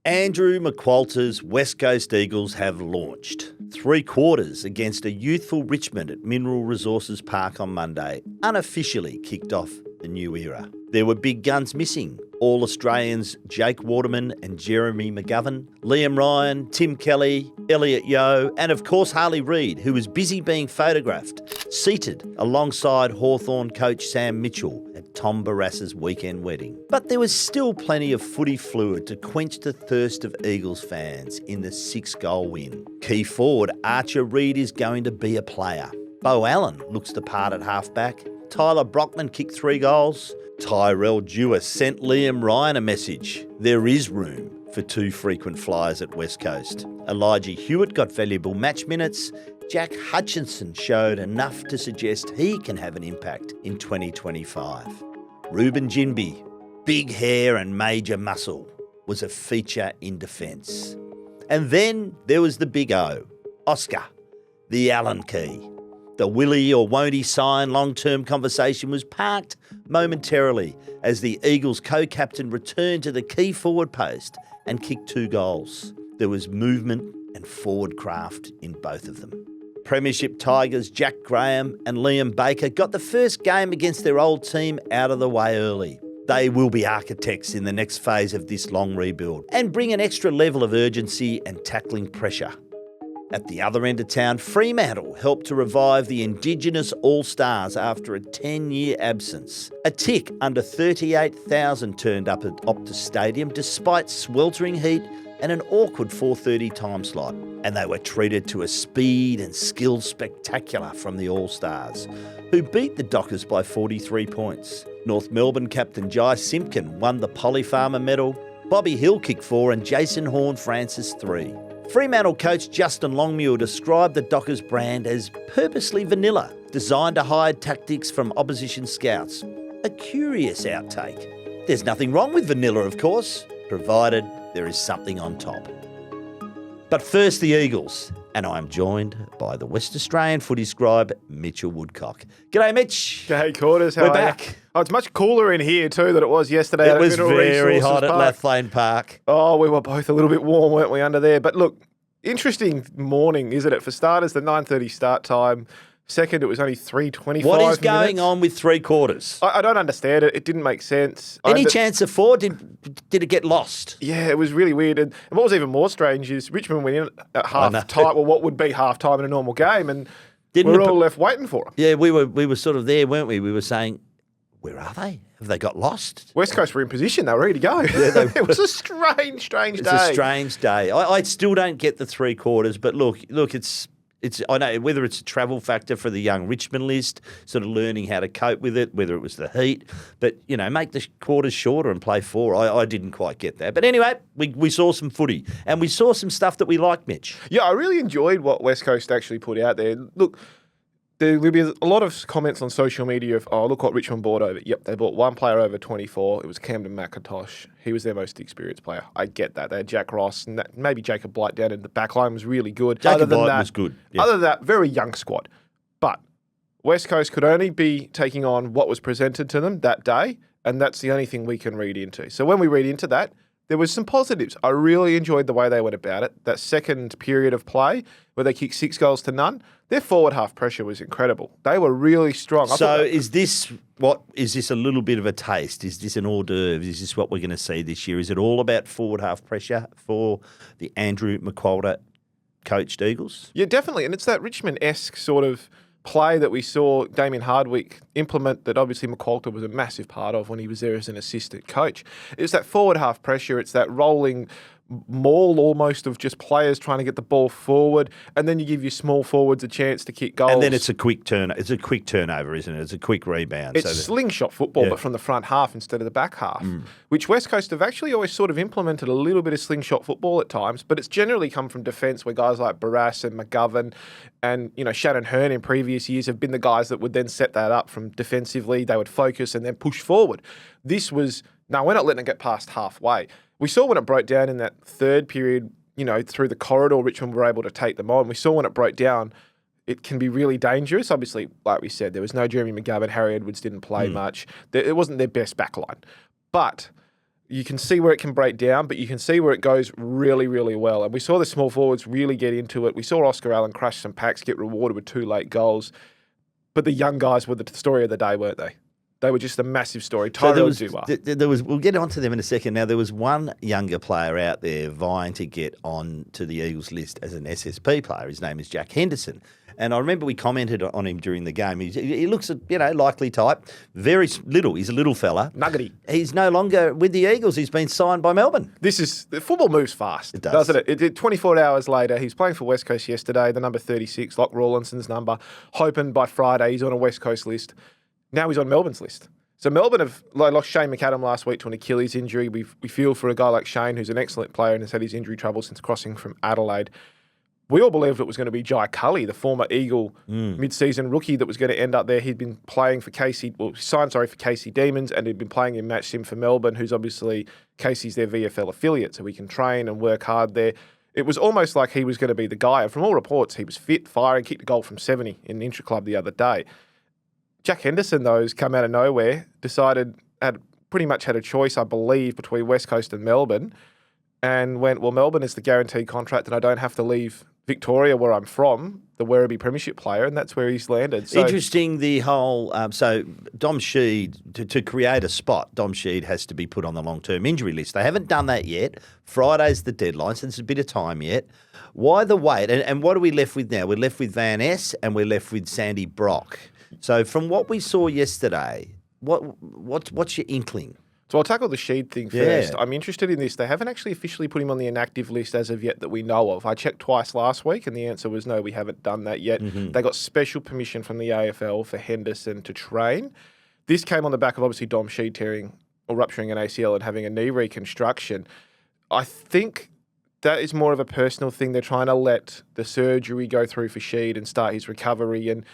Andrew McQualter's West Coast Eagles have launched. 3/4 against a youthful Richmond at Mineral Resources Park on Monday unofficially kicked off the new era. There were big guns missing. All Australians Jake Waterman and Jeremy McGovern, Liam Ryan, Tim Kelly, Elliot Yeo, and of course Harley Reid, who was busy being photographed, seated alongside Hawthorn coach Sam Mitchell at Tom Barrass's weekend wedding. But there was still plenty of footy fluid to quench the thirst of Eagles fans in the 6-goal win. Key forward Archer Reid is going to be a player. Bo Allan looks the part at halfback. Tyler Brockman kicked 3 goals. Tyrell Dewar sent Liam Ryan a message. There is room for 2 frequent flyers at West Coast. Elijah Hewitt got valuable match minutes. Jack Hutchinson showed enough to suggest he can have an impact in 2025. Reuben Ginbey, big hair and major muscle, was a feature in defence. And then there was the big O, Oscar, the Allan key. The will he or won't he sign long-term conversation was parked momentarily as the Eagles co-captain returned to the key forward post and kicked 2 goals. There was movement and forward craft in both of them. Premiership Tigers Jack Graham and Liam Baker got the first game against their old team out of the way early. They will be architects in the next phase of this long rebuild and bring an extra level of urgency and tackling pressure. At the other end of town, Fremantle helped to revive the Indigenous All Stars after a 10-year absence. A tick under 38,000 turned up at Optus Stadium despite sweltering heat and an awkward 4:30 time slot. And they were treated to a speed and skill spectacular from the All Stars, who beat the Dockers by 43 points. North Melbourne captain Jai Simpkin won the Polly Farmer medal. Bobby Hill kicked 4 and Jason Horne-Francis 3. Fremantle coach Justin Longmuir described the Dockers brand as purposely vanilla, designed to hide tactics from opposition scouts. A curious outtake. There's nothing wrong with vanilla, of course, provided there is something on top. But first, the Eagles, and I'm joined by the West Australian footy scribe, Mitchell Woodcock. G'day, Mitch. G'day, Quarters. How We're are back. You? Oh, it's much cooler in here too than it was yesterday. It was very hot at Park. Lathlane Park. Oh, we were both a little bit warm, weren't we, under there? But look, interesting morning, isn't it? For starters, the 9:30 start time. Second, it was only 3:25. What is going on with 3/4? I don't understand it. It didn't make sense. Any chance of 4? Did it get lost? Yeah, it was really weird. And what was even more strange is Richmond went in at half time, well, what would be half time in a normal game, and we're all left waiting for them. Yeah, we were sort of there, weren't we? We were saying, where are they? Have they got lost? West Coast were in position. They were ready to go. Yeah, it was a strange day. It's a strange day. I still don't get the 3/4, but look, it's I know whether it's a travel factor for the young Richmond list, sort of learning how to cope with it, whether it was the heat, but, make the quarters shorter and play 4. I didn't quite get that. But anyway, we saw some footy and we saw some stuff that we liked, Mitch. Yeah, I really enjoyed what West Coast actually put out there. Look, there will be a lot of comments on social media of, oh, look what Richmond bought over. Yep, they bought one player over 24. It was Camden McIntosh. He was their most experienced player. I get that. They had Jack Ross and maybe Jacob Blight down in the back line was really good. Jacob Blight was good. Yeah. Other than that, very young squad. But West Coast could only be taking on what was presented to them that day, and that's the only thing we can read into. So when we read into that, there was some positives. I really enjoyed the way they went about it. That second period of play where they kicked 6 goals to none, their forward half pressure was incredible. They were really strong. So is this a little bit of a taste? Is this an hors d'oeuvre? Is this what we're going to see this year? Is it all about forward half pressure for the Andrew McQualter coached Eagles? Yeah, definitely. And it's that Richmond-esque sort of play that we saw Damien Hardwick implement that obviously McQualter was a massive part of when he was there as an assistant coach. It's that forward half pressure. It's that rolling maul almost of just players trying to get the ball forward, and then you give your small forwards a chance to kick goals. And then it's a quick turnover, isn't it? It's a quick rebound. It's slingshot football, but from the front half instead of the back half, which West Coast have actually always sort of implemented a little bit of slingshot football at times, but it's generally come from defence where guys like Barrass and McGovern and Shannon Hearn in previous years have been the guys that would then set that up from defensively. They would focus and then push forward. This was, no, we're not letting it get past halfway. We saw when it broke down in that third period, through the corridor, Richmond were able to take them on. We saw when it broke down, it can be really dangerous. Obviously, like we said, there was no Jeremy McGovern. Harry Edwards didn't play much. It wasn't their best backline. But you can see where it can break down, but you can see where it goes really, really well. And we saw the small forwards really get into it. We saw Oscar Allan crush some packs, get rewarded with 2 late goals. But the young guys were the story of the day, weren't they? They were just a massive story. There was. We'll get onto them in a second. Now, there was one younger player out there vying to get on to the Eagles list as an SSP player. His name is Jack Henderson. And I remember we commented on him during the game. He looks, likely type. Very little. He's a little fella. Nuggety. He's no longer with the Eagles. He's been signed by Melbourne. Football moves fast, doesn't it? It did 24 hours later. He's playing for West Coast yesterday, the number 36, Locke Rawlinson's number. Hoping by Friday he's on a West Coast list. Now he's on Melbourne's list. So Melbourne have lost Shane McAdam last week to an Achilles injury. We feel for a guy like Shane, who's an excellent player and has had his injury trouble since crossing from Adelaide. We all believed it was going to be Jai Cully, the former Eagle mid-season rookie that was going to end up there. He'd been playing for signed for KC Demons, and he'd been playing in match sim for Melbourne, who's obviously Casey's their VFL affiliate, so he can train and work hard there. It was almost like he was going to be the guy. And from all reports, he was fit, firing, kicked a goal from 70 in the intra-club the other day. Jack Henderson, though, has come out of nowhere, pretty much had a choice, I believe, between West Coast and Melbourne, and went, well, Melbourne is the guaranteed contract and I don't have to leave Victoria, where I'm from, the Werribee Premiership player, and that's where he's landed. So, interesting, the whole... so Dom Sheed, to create a spot, Dom Sheed has to be put on the long-term injury list. They haven't done that yet. Friday's the deadline, so there's a bit of time yet. Why the wait? And what are we left with now? We're left with Van Ness and we're left with Sandy Brock. So from what we saw yesterday, what's your inkling? So I'll tackle the Sheed thing first. I'm interested in this. They haven't actually officially put him on the inactive list as of yet that we know of. I checked twice last week and the answer was no, we haven't done that yet. They got special permission from the AFL for Henderson to train. This came on the back of obviously Dom Sheed tearing or rupturing an ACL and having a knee reconstruction. I think that is more of a personal thing. They're trying to let the surgery go through for Sheed and start his recovery, and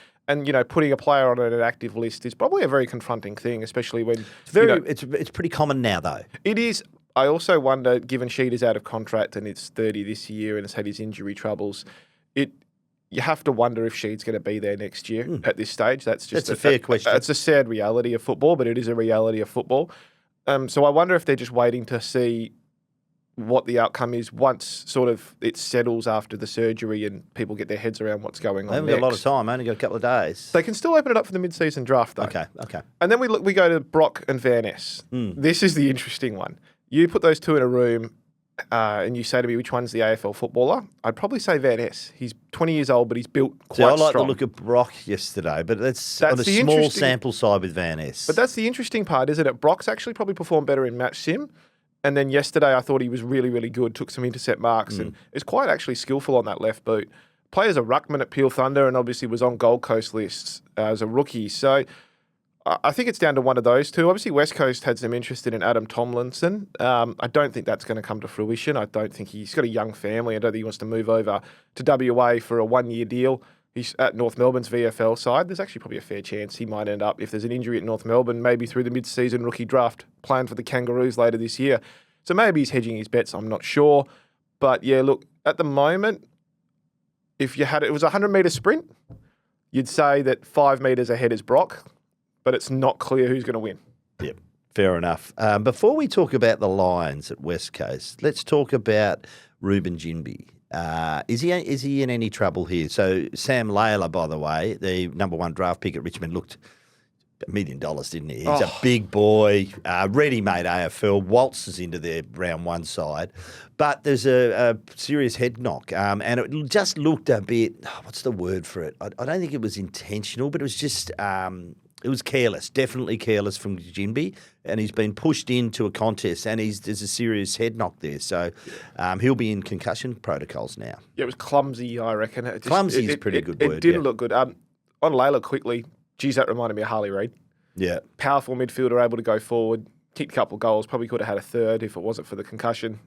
putting a player on an inactive list is probably a very confronting thing, especially when it's pretty common now, though. It is. I also wonder, given Sheed is out of contract and it's 30 this year and has had his injury troubles, you have to wonder if Sheed's going to be there next year at this stage. That's a fair question. It's a sad reality of football, but it is a reality of football. So I wonder if they're just waiting to see what the outcome is once sort of it settles after the surgery and people get their heads around what's going on. They haven't got a lot of time. Only got a couple of days. They can still open it up for the mid-season draft, though. Okay. And then we go to Brock and Van Ness. This is the interesting one. You put those two in a room and you say to me, which one's the AFL footballer? I'd probably say Van Ness. He's 20 years old, but he's built quite strong. I like the look of Brock yesterday, but that's on a small sample side with Van Ness. But that's the interesting part, isn't it? Brock's actually probably performed better in match sim. And then yesterday, I thought he was really, really good, took some intercept marks, and is quite actually skillful on that left boot. Played as a ruckman at Peel Thunder and obviously was on Gold Coast lists as a rookie. So I think it's down to one of those two. Obviously, West Coast had some interest in Adam Tomlinson. I don't think that's going to come to fruition. I don't think he's got a young family. I don't think he wants to move over to WA for a one-year deal. He's at North Melbourne's VFL side. There's actually probably a fair chance he might end up, if there's an injury at North Melbourne, maybe through the mid-season rookie draft planned for the Kangaroos later this year. So maybe he's hedging his bets. I'm not sure. But yeah, look, at the moment, if it was a 100-metre sprint, you'd say that 5 metres ahead is Brock, but it's not clear who's going to win. Yep, fair enough. Before we talk about the Lions at West Coast, let's talk about Reuben Ginbey. Is he in any trouble here? So Sam Layla, by the way, the number 1 draft pick at Richmond, looked $1 million, didn't he? He's a big boy, ready-made AFL, waltzes into their round 1 side. But there's a serious head knock, and it just looked a bit, what's the word for it? I don't think it was intentional, but it was just, it was careless, definitely careless from Ginbey, and he's been pushed into a contest, and there's a serious head knock there. So he'll be in concussion protocols now. Yeah, it was clumsy, I reckon. Clumsy is a pretty good word. It didn't look good. On Layla quickly, geez, that reminded me of Harley Reid. Yeah. Powerful midfielder, able to go forward, kicked a couple of goals, probably could have had a third if it wasn't for the concussion.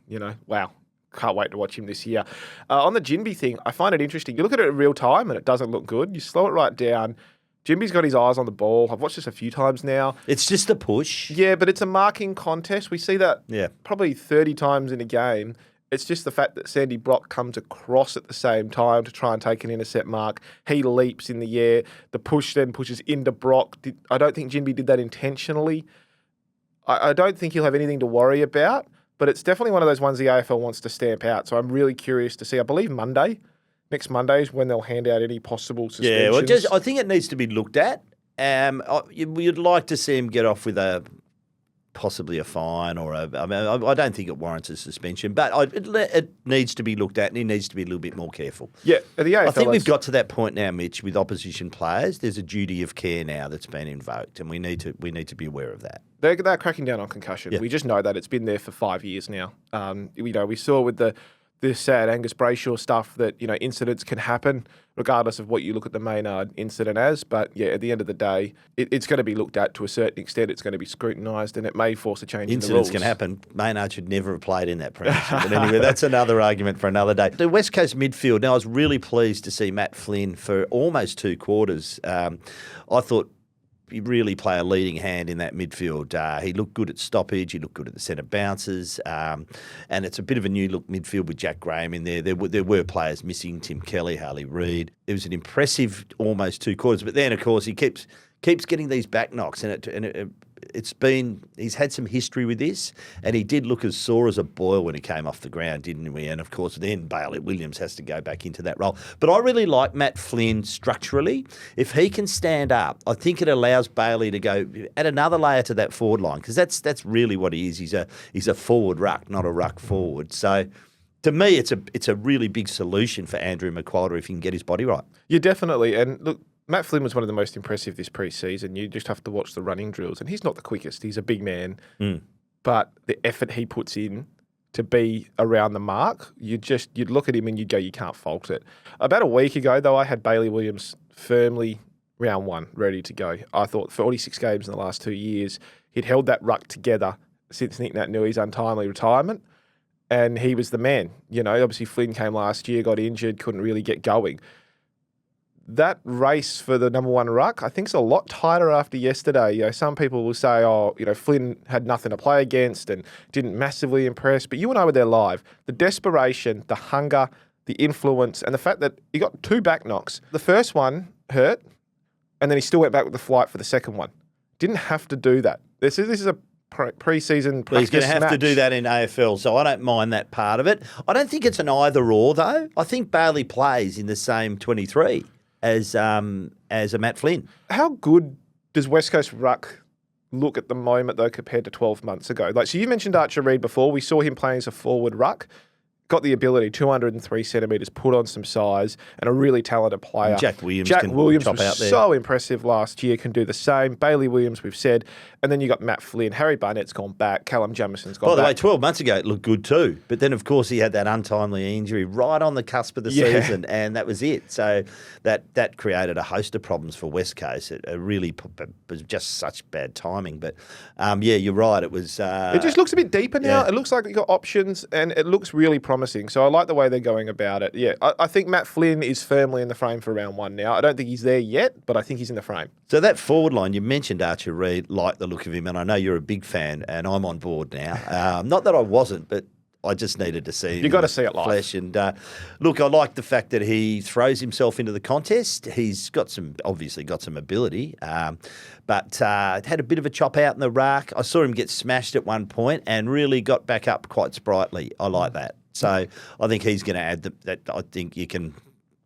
Wow. Can't wait to watch him this year. On the Ginbey thing, I find it interesting. You look at it in real time and it doesn't look good. You slow it right down. Ginbey's got his eyes on the ball. I've watched this a few times now. It's just a push. Yeah, but it's a marking contest. We see that probably 30 times in a game. It's just the fact that Sandy Brock comes across at the same time to try and take an intercept mark. He leaps in the air. The push then pushes into Brock. I don't think Ginbey did that intentionally. I don't think he'll have anything to worry about, but it's definitely one of those ones the AFL wants to stamp out. So I'm really curious to see. I believe next Monday is when they'll hand out any possible suspensions. Yeah, I think it needs to be looked at. You'd like to see him get off with possibly a fine I don't think it warrants a suspension, but it needs to be looked at, and he needs to be a little bit more careful. Yeah, the AFL, I think we've got to that point now, Mitch, with opposition players. There's a duty of care now that's been invoked, and we need to be aware of that. They're cracking down on concussion. Yeah. We just know that it's been there for 5 years now. We saw with the sad Angus Brayshaw stuff that, incidents can happen regardless of what you look at the Maynard incident as. But, yeah, at the end of the day, it's going to be looked at to a certain extent. It's going to be scrutinised, and it may force a change in the rules. Incidents can happen. Maynard should never have played in that premiership. But anyway, that's another argument for another day. The West Coast midfield, now I was really pleased to see Matt Flynn for almost 2 quarters. I thought he really play a leading hand in that midfield. He looked good at stoppage. He looked good at the centre bounces. And it's a bit of a new look midfield with Jack Graham in there. There were players missing, Tim Kelly, Harley Reid. It was an impressive almost 2 quarters. But then, of course, he keeps getting these back knocks. And he's had some history with this. And he did look as sore as a boil when he came off the ground, didn't we? And, of course, then Bailey Williams has to go back into that role. But I really like Matt Flynn structurally. If he can stand up, I think it allows Bailey to go add another layer to that forward line, because that's really what he is. He's a forward ruck, not a ruck forward. So to me, it's a really big solution for Andrew McQualter if he can get his body right. Yeah, definitely. And look, Matt Flynn was one of the most impressive this pre-season. You just have to watch the running drills. And he's not the quickest. He's a big man. But the effort he puts in to be around the mark, you'd look at him and you'd go, you can't fault it. About a week ago, though, I had Bailey Williams firmly round 1, ready to go. I thought 46 games in the last 2 years, he'd held that ruck together since Nick Nat-Nui's untimely retirement. And he was the man. Obviously Flynn came last year, got injured, couldn't really get going. That race for the number 1 ruck, I think, is a lot tighter after yesterday. Some people will say, Flynn had nothing to play against and didn't massively impress. But you and I were there live. The desperation, the hunger, the influence, and the fact that he got 2 back knocks. The first one hurt, and then he still went back with the flight for the second one. Didn't have to do that. This is a pre-season practice. He's going to have match to do that in AFL, so I don't mind that part of it. I don't think it's an either-or, though. I think Bailey plays in the same 23 as a Matt Flynn. How good does West Coast ruck look at the moment, though, compared to 12 months ago? So you mentioned Archer Reid before. We saw him playing as a forward ruck. Got the ability, 203 centimetres, put on some size, and a really talented player. Jack Williams was so impressive last year, can do the same. Bailey Williams, we've said. And then you got Matt Flynn. Harry Barnett's gone back. Callum Jamison's gone back. By the way, 12 months ago, it looked good too. But then, of course, he had that untimely injury right on the cusp of the season, and that was it. So that created a host of problems for West Coast. It really was just such bad timing. But, you're right. It was... it just looks a bit deeper now. Yeah. It looks like you've got options, and it looks really promising. So I like the way they're going about it. Yeah, I think Matt Flynn is firmly in the frame for round 1 now. I don't think he's there yet, but I think he's in the frame. So that forward line, you mentioned Archer Reid, like the look of him, and I know you're a big fan, and I'm on board now. Not that I wasn't, but I just needed to see him. You got to see it live. Flesh. And look, I like the fact that he throws himself into the contest. He's obviously got some ability, but had a bit of a chop out in the ruck. I saw him get smashed at one point and really got back up quite sprightly. I like that. So I think he's going to add that. I think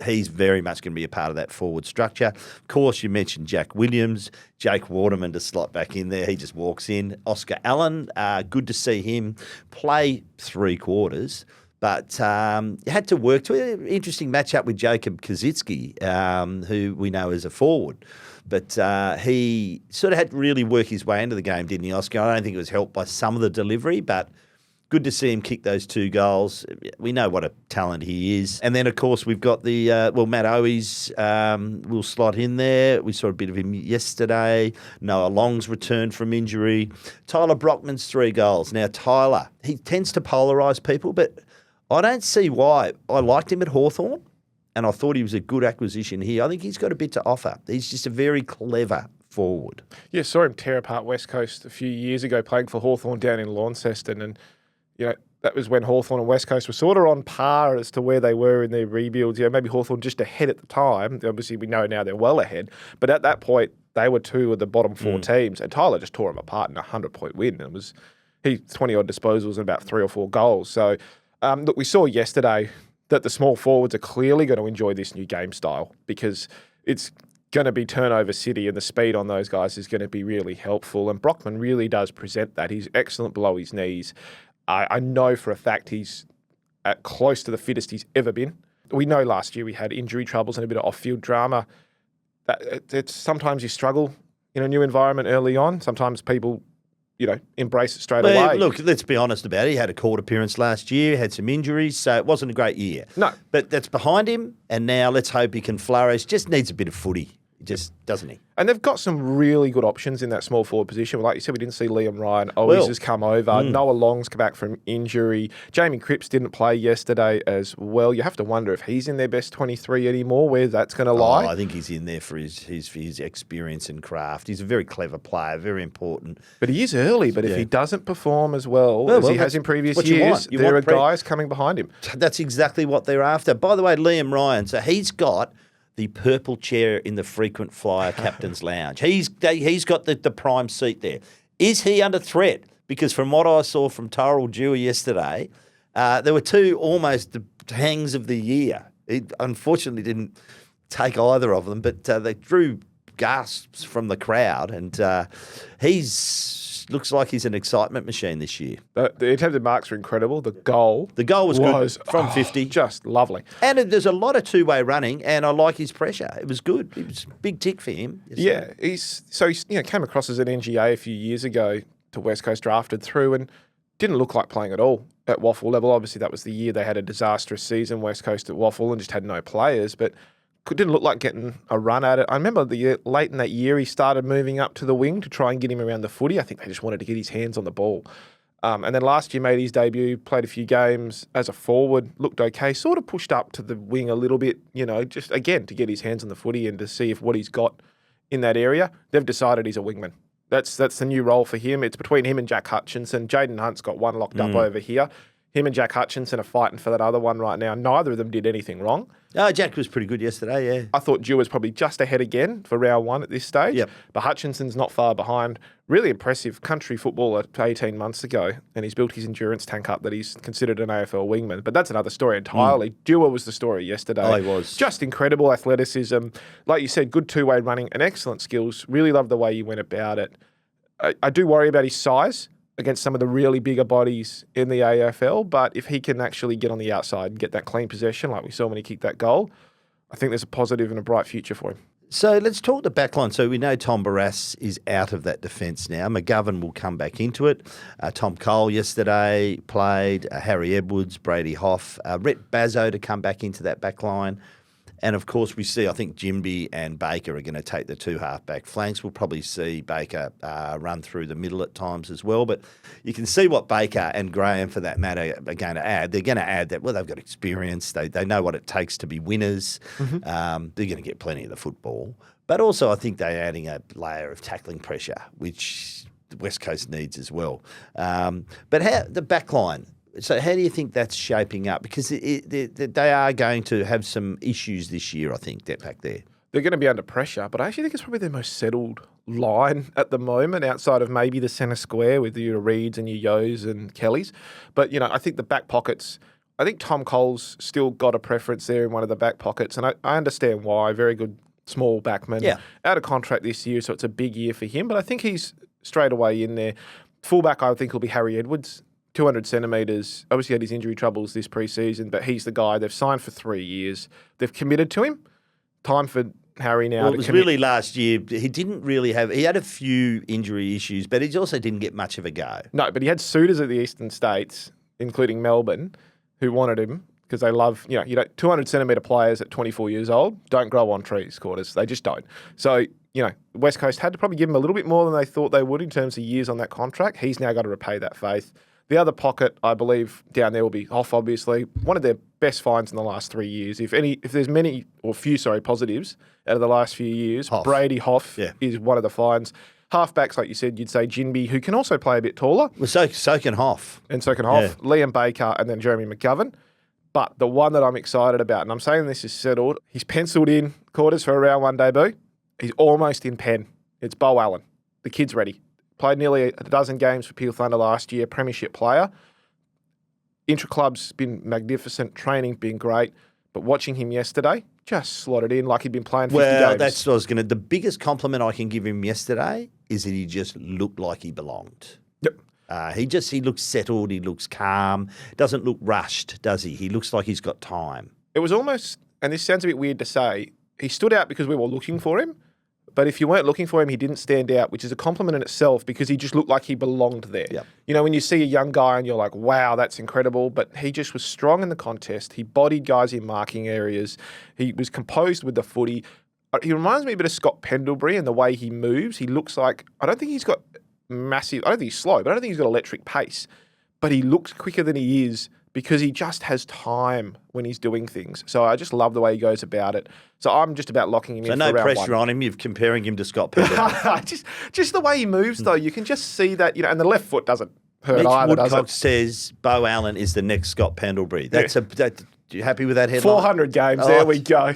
he's very much going to be a part of that forward structure. Of course, you mentioned Jack Williams, Jake Waterman to slot back in there. He just walks in. Oscar Allan, good to see him play 3 quarters. But had to work to it. Interesting matchup with Jacob Kazitsky, who we know is a forward. But he sort of had to really work his way into the game, didn't he, Oscar? I don't think it was helped by some of the delivery, but good to see him kick those 2 goals. We know what a talent he is. And then, of course, we've got the, Matt Owies will slot in there. We saw a bit of him yesterday. Noah Long's returned from injury. Tyler Brockman's 3 goals. Now, Tyler, he tends to polarise people, but I don't see why. I liked him at Hawthorn, and I thought he was a good acquisition here. I think he's got a bit to offer. He's just a very clever forward. Yeah, saw him tear apart West Coast a few years ago playing for Hawthorn down in Launceston, and that was when Hawthorn and West Coast were sort of on par as to where they were in their rebuilds. Maybe Hawthorn just ahead at the time. Obviously, we know now they're well ahead. But at that point, they were two of the bottom four teams, and Tyler just tore them apart in a 100-point win. It was 20-odd disposals and about 3 or 4 goals. So, look, we saw yesterday that the small forwards are clearly going to enjoy this new game style because it's going to be turnover city and the speed on those guys is going to be really helpful. And Brockman really does present that. He's excellent below his knees. I know for a fact he's close to the fittest he's ever been. We know last year we had injury troubles and a bit of off-field drama. Sometimes you struggle in a new environment early on. Sometimes people, embrace it straight away. Look, let's be honest about it. He had a court appearance last year, had some injuries, so it wasn't a great year. No. But that's behind him, and now let's hope he can flourish. Just needs a bit of footy. Just doesn't he? And they've got some really good options in that small forward position. Like you said, we didn't see Liam Ryan. Owies has come over. Noah Long's come back from injury. Jamie Cripps didn't play yesterday as well. You have to wonder if he's in their best 23 anymore, where that's going to lie. I think he's in there for his experience and craft. He's a very clever player, very important. But he is early. But if he doesn't perform as well as he has in previous years, there are guys coming behind him. That's exactly what they're after. By the way, Liam Ryan, so he's got the purple chair in the frequent flyer captain's lounge. He's got the prime seat there. Is he under threat? Because from what I saw from Tyrell Dewey yesterday, there were two almost the hangs of the year. He unfortunately didn't take either of them, but they drew gasps from the crowd, and looks like he's an excitement machine this year. The attempted marks were incredible. The goal was good from 50. Just lovely. And there's a lot of two-way running, and I like his pressure. It was good. It was a big tick for him. Yeah, he came across as an NGA a few years ago to West Coast, drafted through, and didn't look like playing at all at Waffle level. Obviously, that was the year they had a disastrous season, West Coast at Waffle, and just had no players, but didn't look like getting a run at it. I remember late in that year, he started moving up to the wing to try and get him around the footy. I think they just wanted to get his hands on the ball. And then last year made his debut, played a few games as a forward, looked okay, sort of pushed up to the wing a little bit, just again to get his hands on the footy and to see if what he's got in that area. They've decided he's a wingman. That's the new role for him. It's between him and Jack Hutchinson. Jaden Hunt's got one locked up over here. Him and Jack Hutchinson are fighting for that other one right now. Neither of them did anything wrong. Jack was pretty good yesterday, yeah. I thought Dew was probably just ahead again for round one at this stage. Yep. But Hutchinson's not far behind. Really impressive country footballer 18 months ago, and he's built his endurance tank up that he's considered an AFL wingman. But that's another story entirely. Dewar was the story yesterday. Oh, he was. Just incredible athleticism. Like you said, good two-way running and excellent skills. Really love the way you went about it. I do worry about his size against some of the really bigger bodies in the AFL, but if he can actually get on the outside and get that clean possession like we saw when he kicked that goal, I think there's a positive and a bright future for him. So let's talk the backline. So we know Tom Barrass is out of that defence now. McGovern will come back into it. Tom Cole yesterday played. Harry Edwards, Brady Hoff, Rhett Bazzo to come back into that backline. And, of course, we see, I think, Ginbey and Baker are going to take the two half-back flanks. We'll probably see Baker run through the middle at times as well. But you can see what Baker and Graham, for that matter, are going to add. They're going to add that, they've got experience. They know what it takes to be winners. They're going to get plenty of the football. But also I think they're adding a layer of tackling pressure, which the West Coast needs as well. But the back line, so how do you think that's shaping up? Because they are going to have some issues this year, I think, that back there. They're going to be under pressure, but I actually think it's probably their most settled line at the moment, outside of maybe the centre square with your Reeds and your Yos and Kellys. But, I think the back pockets, I think Tom Cole's still got a preference there in one of the back pockets, and I understand why. Very good small backman. Yeah. Out of contract this year, so it's a big year for him, but I think he's straight away in there. Fullback, I think, will be Harry Edwards. 200 centimetres. Obviously had his injury troubles this pre-season, but he's the guy. They've signed for 3 years. They've committed to him. Time for Harry now to commit. Really last year, he didn't really have... He had a few injury issues, but he also didn't get much of a go. No, but he had suitors at the Eastern States, including Melbourne, who wanted him because they love, 200 centimetre players at 24 years old don't grow on trees, Quarters. They just don't. So, West Coast had to probably give him a little bit more than they thought they would in terms of years on that contract. He's now got to repay that faith. The other pocket, I believe, down there will be Hoff, obviously. One of their best finds in the last 3 years. If there's few positives out of the last few years, Brady Hoff is one of the finds. Halfbacks, like you said, you'd say Ginbey, who can also play a bit taller. Well, so can Hoff. And so can Hoff. Yeah. Liam Baker and then Jeremy McGovern. But the one that I'm excited about, and I'm saying this is settled, he's penciled in Quarters for a round one debut. He's almost in pen. It's Bo Allan. The kid's ready. Played nearly a dozen games for Peel Thunder last year, premiership player. Intra-club's been magnificent, training been great, but watching him yesterday, just slotted in like he'd been playing 50 games. That's what I was going to... The biggest compliment I can give him yesterday is that he just looked like he belonged. Yep. He looks settled, he looks calm, doesn't look rushed, does he? He looks like he's got time. It was almost, and this sounds a bit weird to say, he stood out because we were looking for him, but if you weren't looking for him, he didn't stand out, which is a compliment in itself because he just looked like he belonged there. Yep. You know, when you see a young guy and you're like, wow, that's incredible, but he just was strong in the contest. He bodied guys in marking areas. He was composed with the footy. He reminds me a bit of Scott Pendlebury in the way he moves. He looks like, I don't think he's got massive, I don't think he's slow, but I don't think he's got electric pace. But he looks quicker than he is because he just has time when he's doing things. So I just love the way he goes about it. So I'm just about locking him in for round one. So no pressure on him. You're comparing him to Scott Pendlebury. just the way he moves, though. You can just see that, you know, and the left foot doesn't hurt Mitch either, Woodcock does it? Says Bo Allan is the next Scott Pendlebury. You happy with that headline? 400 games. There we go.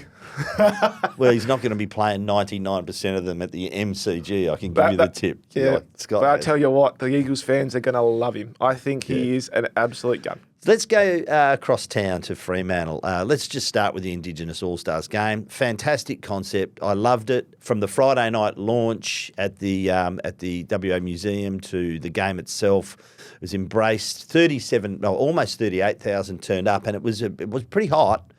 Well, he's not going to be playing 99% of them at the MCG. I can give you the tip. Yeah, like Scott but I has. tell you what, the Eagles fans are going to love him. I think he is an absolute gun. Let's go across town to Fremantle. Let's just start with the Indigenous All Stars game. Fantastic concept. I loved it. From the Friday night launch at the WA Museum to the game itself, it was embraced. Almost 38,000 turned up, and it was pretty hot.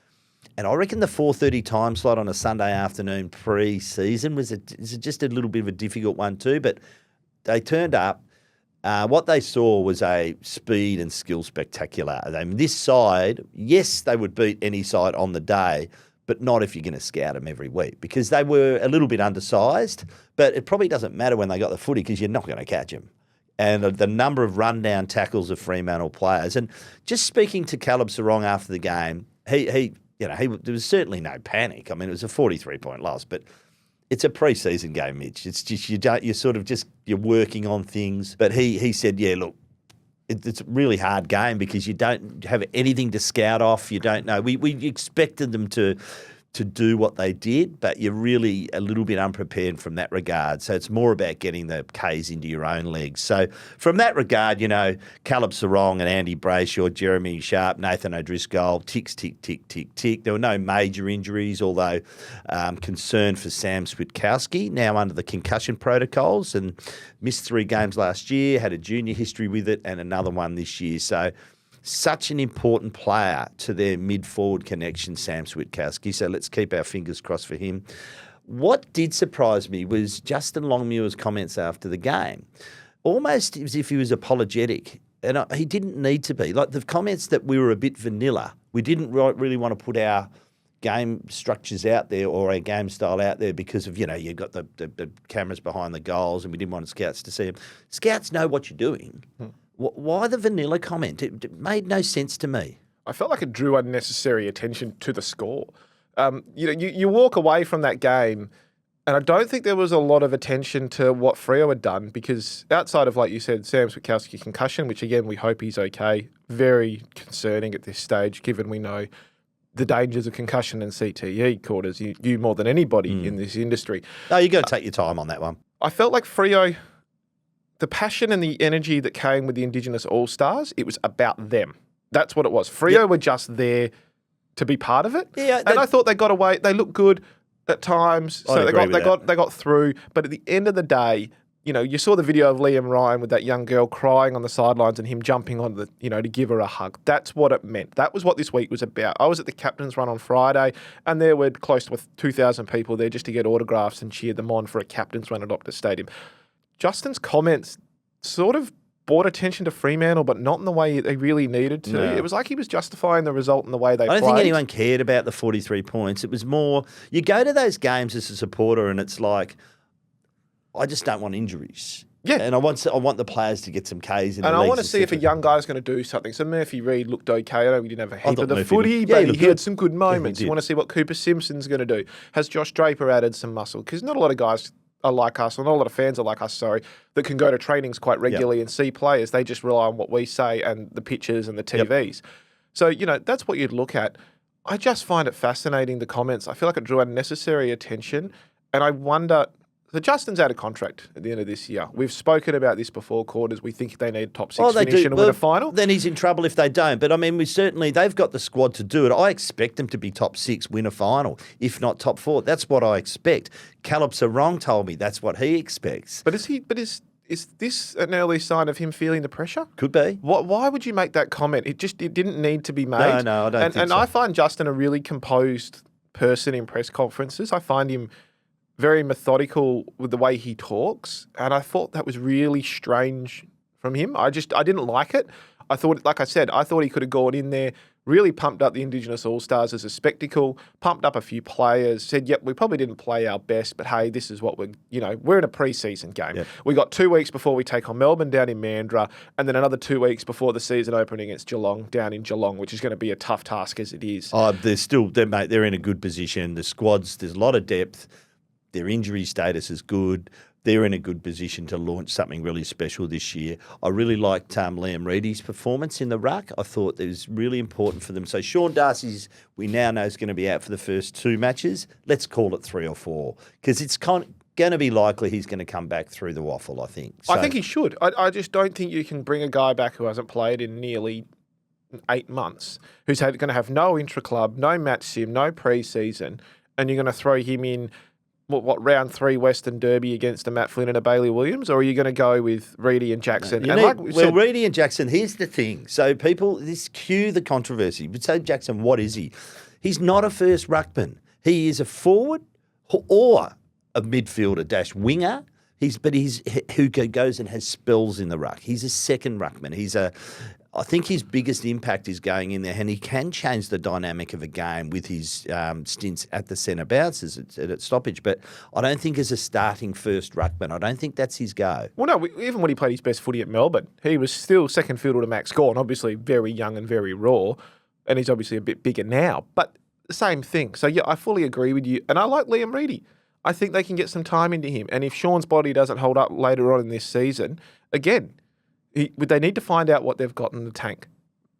And I reckon the 4:30 time slot on a Sunday afternoon pre-season was just a little bit of a difficult one too. But they turned up. What they saw was a speed and skill spectacular. This side, yes, they would beat any side on the day, but not if you're going to scout them every week because they were a little bit undersized. But it probably doesn't matter when they got the footy because you're not going to catch them. And the number of rundown tackles of Fremantle players. And just speaking to Caleb Sarong after the game, there was certainly no panic. I mean, it was a 43-point loss, but it's a pre-season game, Mitch. It's just you're working on things. But he said, yeah, look, it's a really hard game because you don't have anything to scout off. You don't know. We expected them to do what they did, but you're really a little bit unprepared from that regard. So it's more about getting the Ks into your own legs. So from that regard, you know, Caleb Sarong and Andy Brayshaw, Jeremy Sharp, Nathan O'Driscoll, ticks, tick, tick, tick, tick. There were no major injuries, although concern for Sam Switkowski, now under the concussion protocols and missed 3 games last year, had a junior history with it and another one this year. So such an important player to their mid-forward connection, Sam Switkowski. So let's keep our fingers crossed for him. What did surprise me was Justin Longmuir's comments after the game. Almost as if he was apologetic. And he didn't need to be. Like the comments that we were a bit vanilla. We didn't really want to put our game structures out there or our game style out there because of, you've got the cameras behind the goals and we didn't want scouts to see them. Scouts know what you're doing. Why the vanilla comment? It made no sense to me. I felt like it drew unnecessary attention to the score. You walk away from that game, and I don't think there was a lot of attention to what Freo had done because outside of, like you said, Sam Switkowski concussion, which again we hope he's okay, very concerning at this stage given we know the dangers of concussion and CTE quarters. You more than anybody in this industry. No, you got to take your time on that one. I felt like Freo, the passion and the energy that came with the Indigenous All Stars, it was about them. That's what it was. Freo were just there to be part of it. Yeah, and I thought they got away. They looked good at times, so they got through. But at the end of the day, you saw the video of Liam Ryan with that young girl crying on the sidelines and him jumping on to give her a hug. That's what it meant. That was what this week was about. I was at the captain's run on Friday, and there were close to 2,000 people there just to get autographs and cheer them on for a captain's run at Optus Stadium. Justin's comments sort of brought attention to Fremantle, but not in the way they really needed to. No. It was like he was justifying the result in the way they played. I don't think anyone cared about the 43 points. It was more, you go to those games as a supporter and it's like, I just don't want injuries. Yeah. And I want the players to get some Ks in the legs. And I want to see if a young guy's going to do something. So Murphy Reid looked okay. I know we didn't have a heap of the footy, but he had some good moments. You want to see what Cooper Simpson's going to do. Has Josh Draper added some muscle? Because not a lot of guys are like us, or not a lot of fans are like us, that can go to trainings quite regularly and see players. They just rely on what we say and the pictures and the TVs. So, that's what you'd look at. I just find it fascinating, the comments. I feel like it drew unnecessary attention. And I wonder, So Justin's out of contract at the end of this year. We've spoken about this before, Quarters. We think they need top 6 they finish do. and win a final. Then he's in trouble if they don't. But, I mean, they've got the squad to do it. I expect them to be top 6, win a final, if not top 4. That's what I expect. Caleb Sarong told me that's what he expects. But is this an early sign of him feeling the pressure? Could be. Why would you make that comment? It didn't need to be made. No, I don't think so. And I find Justin a really composed person in press conferences. I find him very methodical with the way he talks, and I thought that was really strange from him. I didn't like it. I thought, like I said, he could have gone in there, really pumped up the Indigenous All Stars as a spectacle, pumped up a few players, said, yep, we probably didn't play our best, but hey, this is what we're in a pre-season game. Yep. We got 2 weeks before we take on Melbourne down in Mandurah, and then another 2 weeks before the season opening against Geelong down in Geelong, which is going to be a tough task as it is. They're in a good position. The squads, there's a lot of depth. Their injury status is good. They're in a good position to launch something really special this year. I really liked Liam Reidy's performance in the ruck. I thought it was really important for them. So Sean Darcy's, we now know, is going to be out for the first 2 matches. Let's call it 3 or 4 because it's going to be likely he's going to come back through the waffle, I think. So, I think he should. I just don't think you can bring a guy back who hasn't played in nearly 8 months, who's going to have no intra-club, no match sim, no pre-season, and you're going to throw him in round 3 Western Derby against a Matt Flynn and a Bailey Williams, or are you going to go with Reidy and Jackson? Reidy and Jackson, here's the thing. So cue the controversy. But say Jackson, what is he? He's not a first ruckman. He is a forward or a midfielder - winger. He's who goes and has spells in the ruck. He's a second ruckman. I think his biggest impact is going in there, and he can change the dynamic of a game with his stints at the centre bounces at stoppage. But I don't think as a starting first ruckman, I don't think that's his go. Well, no, even when he played his best footy at Melbourne, he was still second fiddle to Max Gawn, obviously very young and very raw, and he's obviously a bit bigger now. But the same thing. So, yeah, I fully agree with you. And I like Liam Reidy. I think they can get some time into him. And if Sean's body doesn't hold up later on in this season, again, they need to find out what they've got in the tank.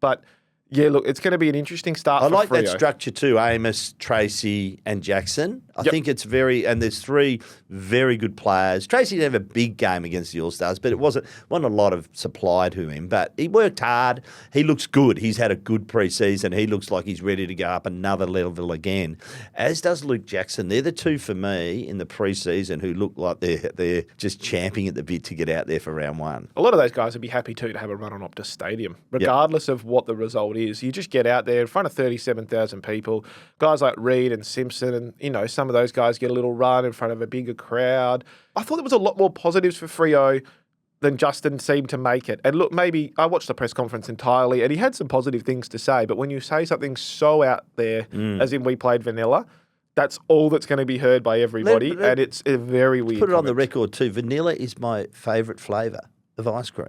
But, yeah, look, it's going to be an interesting start for Freo. I like that structure too, Amos, Tracy and Jackson. I think it's and there's 3 very good players. Tracy didn't have a big game against the All-Stars, but it wasn't a lot of supply to him. But he worked hard. He looks good. He's had a good pre-season. He looks like he's ready to go up another level again, as does Luke Jackson. They're the 2 for me in the pre-season who look like they're just champing at the bit to get out there for round 1. A lot of those guys would be happy to have a run on Optus Stadium, regardless of what the result is. You just get out there in front of 37,000 people. Guys like Reid and Simpson and, some of those guys get a little run in front of a bigger crowd. I thought there was a lot more positives for Freo than Justin seemed to make it. And look, maybe I watched the press conference entirely and he had some positive things to say, but when you say something so out there, as in we played vanilla, that's all that's going to be heard by everybody, and it's a very weird Put it comment. on the record too. Vanilla is my favourite flavour of ice cream.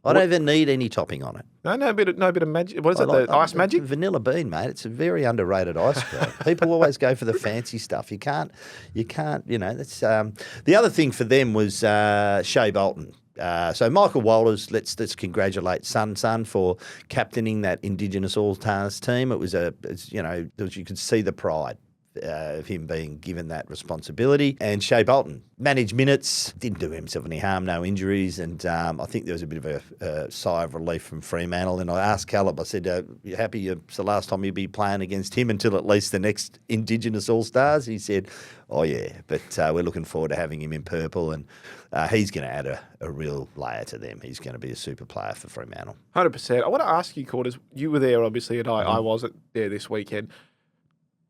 I don't even need any topping on it. No bit of magic. What is the ice magic? Vanilla bean, mate. It's a very underrated ice cream. People always go for the fancy stuff. You can't. That's the other thing for them was Shea Bolton. So Michael Walters, let's congratulate Son for captaining that Indigenous All Stars team. It was you could see the pride of him being given that responsibility. And Shea Bolton managed minutes, didn't do himself any harm, no injuries, and I think there was a bit of a sigh of relief from Fremantle. And I asked Caleb, I said, you happy it's the last time you'll be playing against him until at least the next Indigenous All Stars? He said, oh yeah, but we're looking forward to having him in purple, and he's going to add a real layer to them. He's going to be a super player for Fremantle. 100%. I want to ask you, Quarters, you were there obviously, and I wasn't there this weekend.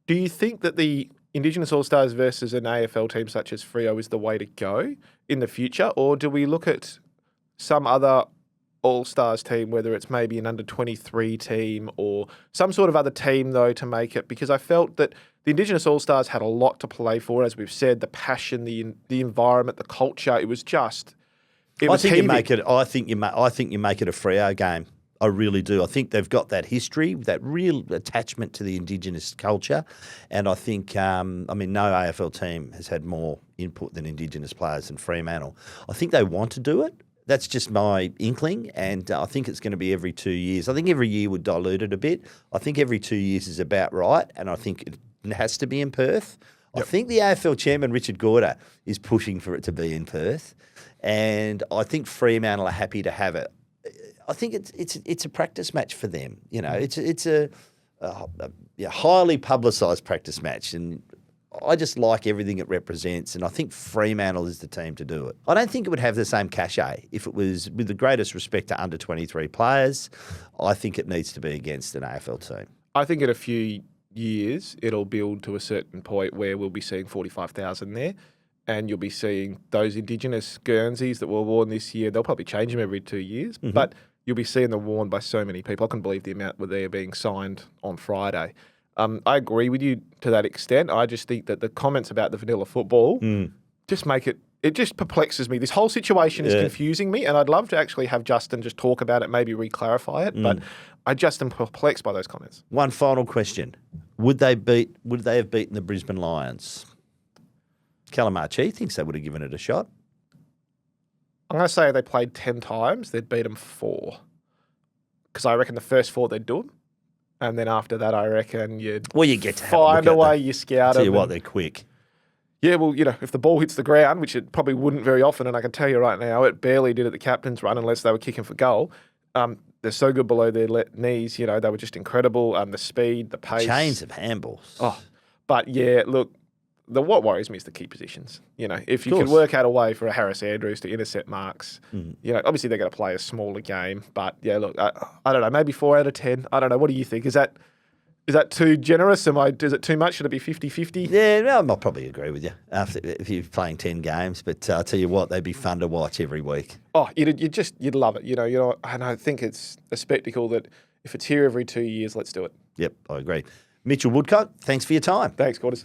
Do you think that the Indigenous All-Stars versus an AFL team such as Freo is the way to go in the future? Or do we look at some other All-Stars team, whether it's maybe an under-23 team or some sort of other team, though, to make it? Because I felt that the Indigenous All-Stars had a lot to play for, as we've said, the passion, the environment, the culture. It was just... I think you make it a Freo game. I really do. I think they've got that history, that real attachment to the Indigenous culture. And I think, no AFL team has had more input than Indigenous players in Fremantle. I think they want to do it. That's just my inkling. And I think it's going to be every 2 years. I think every year would dilute it a bit. I think every 2 years is about right. And I think it has to be in Perth. I think the AFL chairman, Richard Gorder, is pushing for it to be in Perth, and I think Fremantle are happy to have it. I think it's a practice match for them. You know, it's a highly publicised practice match, and I just like everything it represents, and I think Fremantle is the team to do it. I don't think it would have the same cachet if it was, with the greatest respect to under 23 players. I think it needs to be against an AFL team. I think in a few years it'll build to a certain point where we'll be seeing 45,000 there, and you'll be seeing those Indigenous Guernseys that were worn this year. They'll probably change them every 2 years, but you'll be seeing them worn by so many people. I couldn't believe the amount where they're being signed on Friday. I agree with you to that extent. I just think that the comments about the vanilla football just make it just perplexes me. This whole situation is confusing me, and I'd love to actually have Justin just talk about it, maybe re-clarify it, but I just am perplexed by those comments. One final question. Would they have beaten the Brisbane Lions? Callum Archie thinks they would have given it a shot. I'm going to say if they played 10 times, they'd beat them 4. Because I reckon the first 4 they'd do them. And then after that, I reckon you'd get to find a way, you scout them. Tell you what, they're quick. Yeah, well, you know, if the ball hits the ground, which it probably wouldn't very often, and I can tell you right now, it barely did at the captain's run unless they were kicking for goal. They're so good below their knees, you know, they were just incredible. The speed, the pace. Chains of handballs. Oh, but yeah, look, what worries me is the key positions. You know, if you can work out a way for a Harris Andrews to intercept marks, you know, obviously they're going to play a smaller game. But yeah, look, I don't know, maybe 4 out of 10. I don't know. What do you think? Is that too generous? Is it too much? Should it be 50-50? Yeah, no, I'll probably agree with you if you're playing 10 games. But I'll tell you what, they'd be fun to watch every week. Oh, you'd love it. You know, and I think it's a spectacle that if it's here every 2 years, let's do it. Yep, I agree. Mitchell Woodcock, thanks for your time. Thanks, Quarters.